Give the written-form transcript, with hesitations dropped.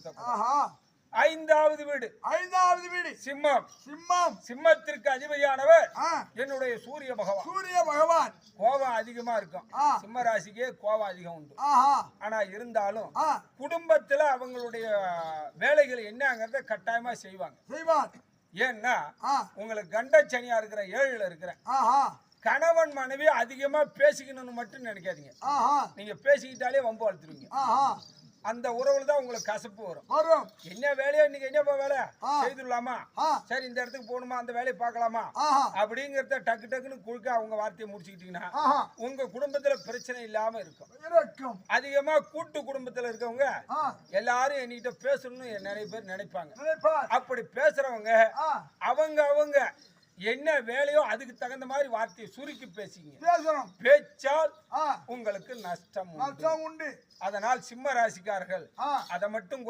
பயன்படுத்த. ஐந்தாவது வீடு சிம்மம். சிம்மத்திற்கு அதிபதியானவர் என்னுடைய சூரிய பகவான். கோபம் அதிகமா இருக்கும். சிம்ம ராசிக்கே கோபம் அதிகம் உண்டு. ஆனா இருந்தாலும் குடும்பத்துல அவங்களுடைய வேலைகள் என்னங்கறத கட்டாயமா செய்வாங்க. ஏன்னா உங்களுக்கு கண்ட சனியா இருக்கிற 7ல இருக்கிற கணவன் மனைவி அதிகமா பேசிக்கணும்னு மட்டும் நினைக்காதீங்க. நீங்க பேசிக்கிட்டாலே வம்பு வளர்த்துருவீங்க. அந்த உறவுல தான் உங்களுக்கு கசப்பு வரும். என்ன வேலையோ இன்னைக்கு என்ன வேலை செய்துடலாமா, சரி இந்த இடத்துக்கு போகணுமா, அந்த வேலையை பார்க்கலாமா அப்படிங்கறத டக்குன்னு குழுக்க அவங்க வார்த்தையை முடிச்சுக்கிட்டீங்கன்னா உங்க குடும்பத்துல பிரச்சனை இல்லாம இருக்கும். அதிகமா கூட்டு குடும்பத்துல இருக்கவங்க எல்லாரும் என்கிட்ட பேசணும்னு நிறைய பேர் நினைப்பாங்க. அப்படி பேசுறவங்க அவங்க என்ன வேலையோ அதுக்கு தகுந்த மாதிரி வார்த்தையை சுருக்கி பேச்சால் உங்களுக்கு நஷ்டம் உண்டு. அதனால் சிம்ம ராசிக்காரர்கள் அதை மட்டும்